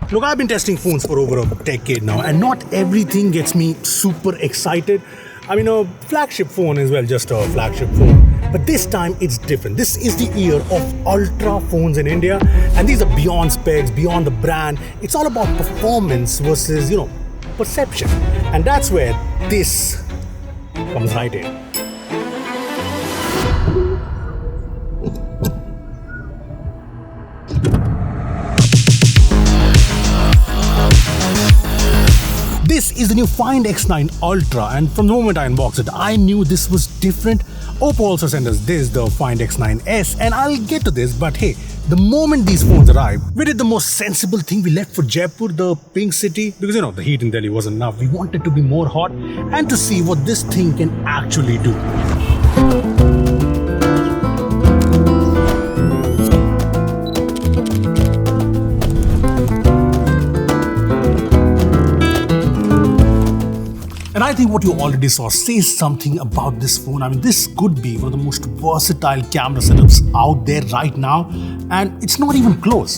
Look, I've been testing phones for over a decade now, and not everything gets me super excited. I mean, a flagship phone is, well, just a flagship phone. But this time, it's different. This is the year of ultra phones in India, and these are beyond specs, beyond the brand. It's all about performance versus, perception. And that's where this comes right in. This is the new Find X9 Ultra, and from the moment I unboxed it, I knew this was different. Oppo also sent us this, the Find X9s, and I'll get to this, but hey, the moment these phones arrived, we did the most sensible thing. We left for Jaipur, the pink city, because the heat in Delhi wasn't enough. We wanted to be more hot and to see what this thing can actually do. And I think what you already saw says something about this phone. I mean, this could be one of the most versatile camera setups out there right now, and it's not even close.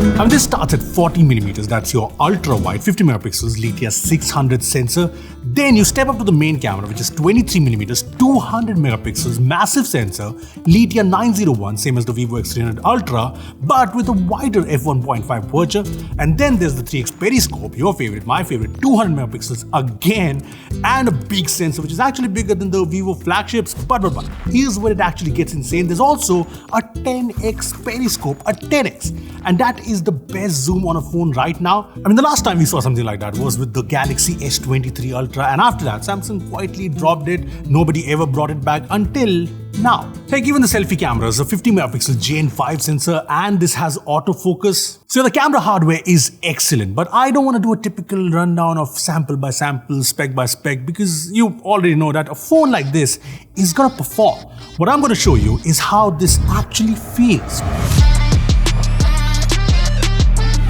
I mean, this starts at 40mm, that's your ultra wide, 50 megapixels, Lithium 600 sensor. Then you step up to the main camera, which is 23mm, 200 megapixels, massive sensor, Lithium 901, same as the Vivo X300 Ultra, but with a wider f1.5 aperture. And then there's the 3x periscope, your favorite, my favorite, 200 megapixels again, and a big sensor, which is actually bigger than the Vivo flagships. But here's where it actually gets insane. There's also a 10x periscope, a 10x, and that is the best zoom on a phone right now. I mean, the last time we saw something like that was with the Galaxy S23 Ultra, and after that, Samsung quietly dropped it. Nobody ever brought it back until now. Heck, even the selfie camera is a 50 megapixel Gen 5 sensor, and this has autofocus. So the camera hardware is excellent, but I don't want to do a typical rundown of sample by sample, spec by spec, because you already know that a phone like this is gonna perform. What I'm gonna show you is how this actually feels.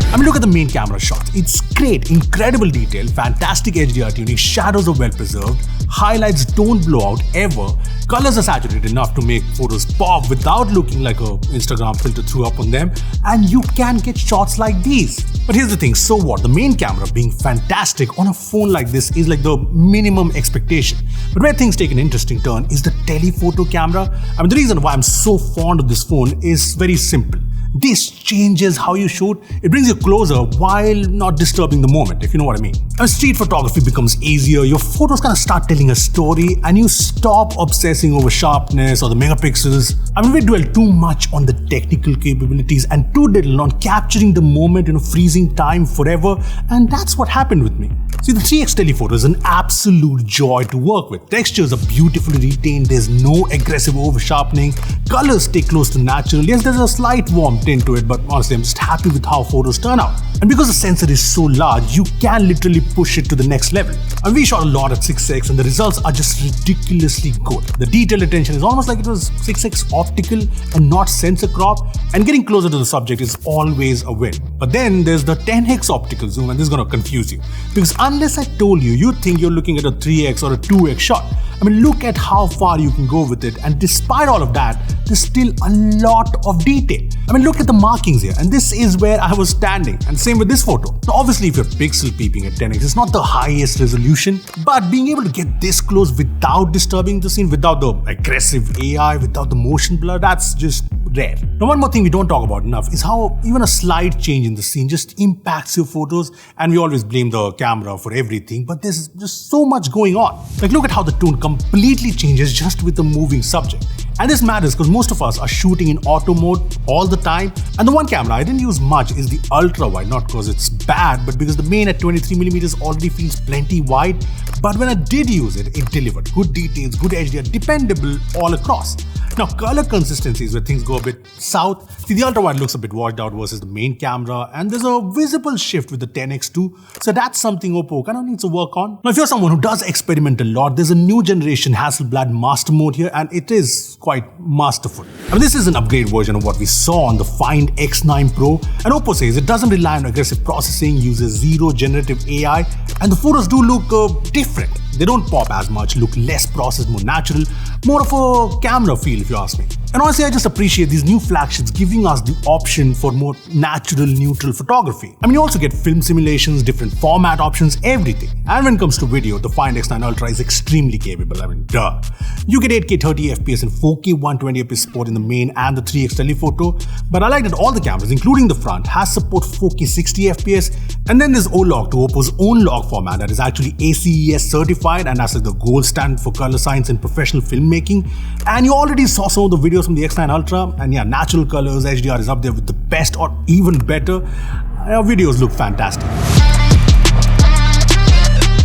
I mean, look at the main camera shot. It's great, incredible detail, fantastic HDR tuning, shadows are well preserved, highlights don't blow out ever, colors are saturated enough to make photos pop without looking like a Instagram filter threw up on them, and you can get shots like these. But here's the thing, so what? The main camera being fantastic on a phone like this is like the minimum expectation. But where things take an interesting turn is the telephoto camera. I mean, the reason why I'm so fond of this phone is very simple. This changes how you shoot. It brings you closer while not disturbing the moment, if you know what I mean. And street photography becomes easier. Your photos kind of start telling a story, and you stop obsessing over sharpness or the megapixels. I mean, we dwell too much on the technical capabilities and too little on capturing the moment, freezing time forever. And that's what happened with me. See, the 3x telephoto is an absolute joy to work with. Textures are beautifully retained. There's no aggressive over sharpening. Colors stay close to natural. Yes, there's a slight warmth into it, but honestly, I'm just happy with how photos turn out. And because the sensor is so large, you can literally push it to the next level. And we shot a lot at 6x, and the results are just ridiculously good. The detail attention is almost like it was 6x optical and not sensor crop, and getting closer to the subject is always a win. But then there's the 10x optical zoom, and this is going to confuse you, because unless I told you, you'd think you're looking at a 3x or a 2x shot. I mean, look at how far you can go with it, and despite all of that, there's still a lot of detail. I mean, look at the markings here, and this is where I was standing, and same with this photo. Now, obviously, if you're pixel peeping at 10x, it's not the highest resolution, but being able to get this close without disturbing the scene, without the aggressive AI, without the motion blur, that's just rare. Now, one more thing we don't talk about enough is how even a slight change in the scene just impacts your photos, and we always blame the camera for everything, but there's just so much going on. Like, look at how the tone completely changes just with a moving subject. And this matters because most of us are shooting in auto mode all the time. And the one camera I didn't use much is the ultra wide, not because it's bad, but because the main at 23mm already feels plenty wide. But when I did use it, it delivered good details, good HDR, dependable all across. Now, color consistency is where things go a bit south. See, the ultra wide looks a bit washed out versus the main camera, and there's a visible shift with the 10x too. So that's something Oppo kind of needs to work on. Now, if you're someone who does experiment a lot, there's a new generation Hasselblad master mode here, and it is quite masterful. I mean, this is an upgrade version of what we saw on the Find X9 Pro, and Oppo says it doesn't rely on aggressive processing, uses zero generative AI, and the photos do look different. They don't pop as much, look less processed, more natural, more of a camera feel if you ask me. And honestly, I just appreciate these new flagships giving us the option for more natural, neutral photography. I mean, you also get film simulations, different format options, everything. And when it comes to video, the Find X9 Ultra is extremely capable. I mean, duh. You get 8K 30 FPS and 4K 120 FPS support in the main and the 3x telephoto. But I like that all the cameras, including the front, has support 4K 60 FPS. And then there's O-Log to Oppo's own log format that is actually ACES certified, and that's like the gold standard for color science and professional filmmaking. And you already saw some of the videos from the X9 Ultra, and yeah, natural colors, HDR is up there with the best or even better. Our videos look fantastic.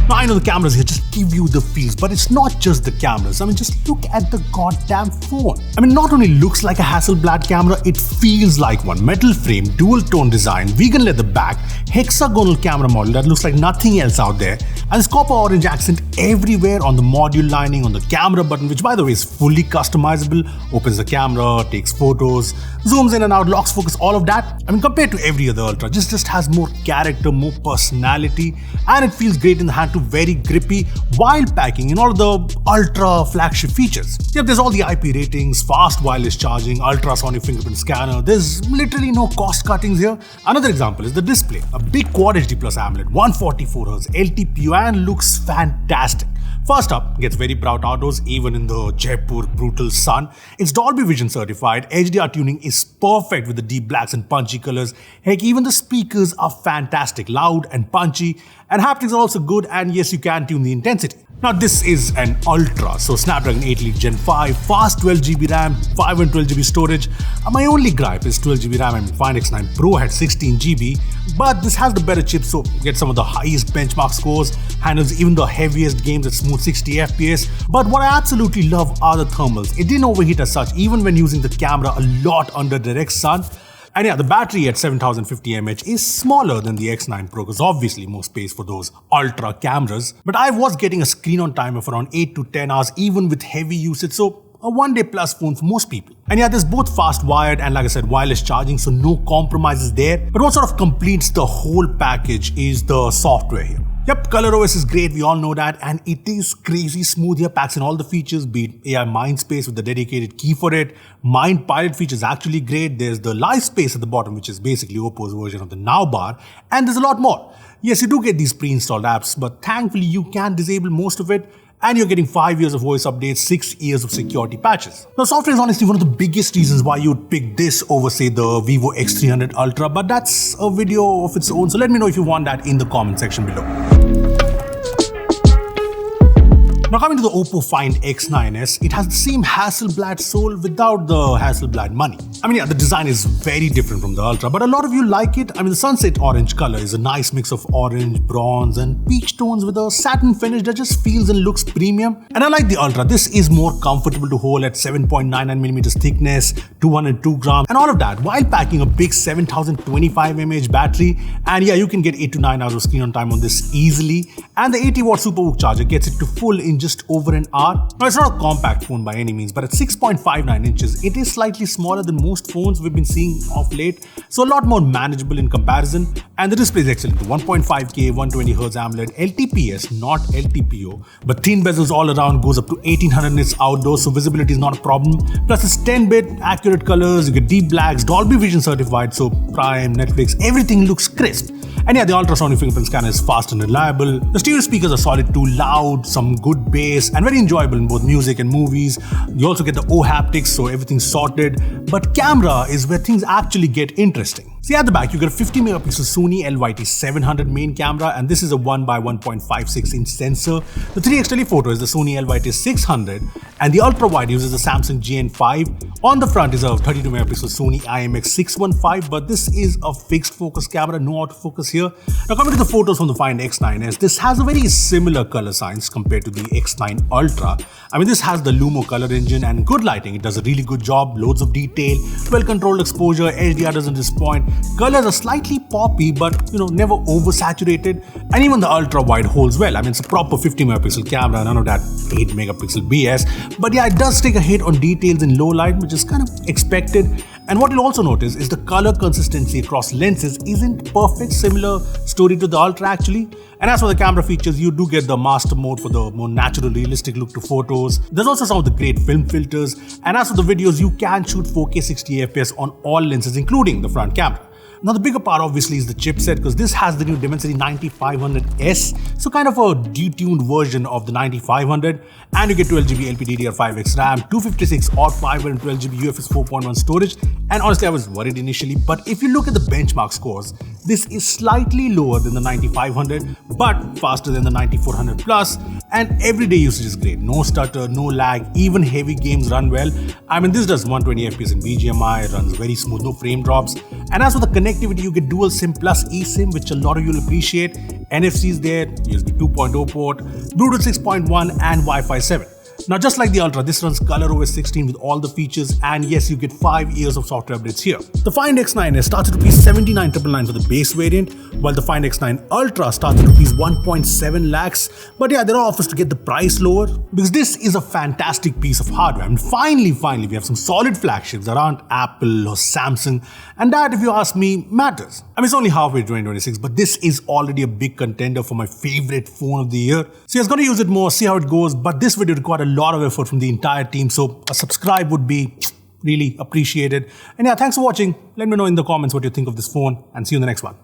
Now, I know the cameras here just give you the feels, but it's not just the cameras. I mean, just look at the goddamn phone. I mean, not only looks like a Hasselblad camera, it feels like one. Metal frame, dual tone design, vegan leather back, hexagonal camera model that looks like nothing else out there, and this copper orange accent everywhere on the module lining, on the camera button, which by the way is fully customizable, opens the camera, takes photos, zooms in and out, locks focus, all of that. I mean, compared to every other Ultra, just has more character, more personality, and it feels great in the hand too, very grippy while packing in all of the Ultra flagship features. Yep, there's all the IP ratings, fast wireless charging, ultrasonic fingerprint scanner. There's literally no cost cuttings here. Another example is the display. A big Quad HD Plus AMOLED, 144Hz LTPO, and looks fantastic. First up, gets very bright outdoors even in the Jaipur brutal sun. It's Dolby Vision certified, HDR tuning is perfect with the deep blacks and punchy colors. Heck, even the speakers are fantastic, loud and punchy, and haptics are also good, and yes, you can tune the intensity. Now this is an Ultra, so Snapdragon 8 Elite Gen 5, fast 12GB RAM, 512GB storage. My only gripe is 12GB RAM and Find X9 Pro had 16GB, but this has the better chip, so get some of the highest benchmark scores, handles even the heaviest games at smooth 60 FPS. But what I absolutely love are the thermals. It didn't overheat as such even when using the camera a lot under direct sun. And yeah, the battery at 7050 mAh is smaller than the X9 Pro because obviously more space for those Ultra cameras. But I was getting a screen on time of around 8 to 10 hours even with heavy usage, so a one-day plus phone for most people. And yeah, there's both fast wired and, like I said, wireless charging, so no compromises there. But what sort of completes the whole package is the software here. Yep, ColorOS is great, we all know that, and it is crazy smooth here, packs in all the features, be it AI Mindspace with the dedicated key for it. Mind Pilot feature is actually great. There's the Live Space at the bottom, which is basically Oppo's version of the Now bar, and there's a lot more. Yes, you do get these pre-installed apps, but thankfully you can disable most of it, and you're getting 5 years of voice updates, 6 years of security patches. Now, software is honestly one of the biggest reasons why you'd pick this over, say, the Vivo X300 Ultra, but that's a video of its own, so let me know if you want that in the comment section below. Now coming to the Oppo Find X9s, it has the same Hasselblad soul without the Hasselblad money. I mean, yeah, the design is very different from the Ultra, but a lot of you like it. I mean, the sunset orange color is a nice mix of orange, bronze, and peach tones with a satin finish that just feels and looks premium. And I like the Ultra. This is more comfortable to hold at 7.99mm thickness, 202 grams, and all of that while packing a big 7025 mAh battery. And yeah, you can get 8 to 9 hours of screen on time on this easily. And the 80-watt Superbook charger gets it to full in just over an hour. Now, it's not a compact phone by any means, but at 6.59 inches, it is slightly smaller than most phones we've been seeing of late, so a lot more manageable in comparison. And the display is excellent, 1.5K 120Hz AMOLED LTPS, not LTPO, but thin bezels all around, goes up to 1800 nits outdoors, so visibility is not a problem. Plus it's 10-bit, accurate colors, you get deep blacks, Dolby Vision certified, so Prime, Netflix, everything looks crisp. And yeah, the ultrasonic fingerprint scanner is fast and reliable. The stereo speakers are solid too, loud, some good bass, and very enjoyable in both music and movies. You also get the O haptics, so everything's sorted. But camera is where things actually get interesting. See, at the back, you get a 50MP Sony LYT700 main camera, and this is a 1x1.56 inch sensor. The 3x telephoto is the Sony LYT600, and the ultra wide uses the Samsung GN5. On the front is a 32MP Sony IMX615, but this is a fixed focus camera, no autofocus here. Now coming to the photos from the Find X9s, this has a very similar color science compared to the X9 Ultra. I mean, this has the Lumo color engine and good lighting. It does a really good job, loads of detail, well-controlled exposure, HDR doesn't disappoint. Colors are slightly poppy, but never oversaturated. And even the ultra wide holds well. I mean, it's a proper 50MP camera, none of that 8MP BS. But yeah, it does take a hit on details in low light, which is kind of expected. And what you'll also notice is the color consistency across lenses isn't perfect, similar story to the Ultra actually. And as for the camera features, you do get the master mode for the more natural, realistic look to photos. There's also some of the great film filters. And as for the videos, you can shoot 4K 60 FPS on all lenses, including the front camera. Now the bigger part obviously is the chipset, because this has the new Dimensity 9500S, so kind of a detuned version of the 9500, and you get 12GB LPDDR5X RAM, 256 odd fiber and 12GB UFS 4.1 storage. And honestly, I was worried initially, but if you look at the benchmark scores, this is slightly lower than the 9500 but faster than the 9400 Plus, and everyday usage is great. No stutter, no lag, even heavy games run well. I mean, this does 120 FPS in BGMI, runs very smooth, no frame drops. And as for the connectivity, you get dual SIM plus eSIM, which a lot of you will appreciate. NFC is there, USB 2.0 port, Bluetooth 6.1 and Wi-Fi 7. Now just like the Ultra, this runs ColorOS 16 with all the features, and yes, you get 5 years of software updates here. The Find X9s starts at rupees 79,999 for the base variant, while the Find X9 Ultra starts at rupees 1.7 lakhs. But yeah, there are offers to get the price lower, because this is a fantastic piece of hardware. And finally, we have some solid flagships that aren't Apple or Samsung, and that, if you ask me, matters. I mean, it's only halfway 2026, but this is already a big contender for my favorite phone of the year. So I was going to use it more, see how it goes, but this video required a lot of effort from the entire team, so a subscribe would be really appreciated. And yeah, thanks for watching. Let me know in the comments what you think of this phone, and see you in the next one.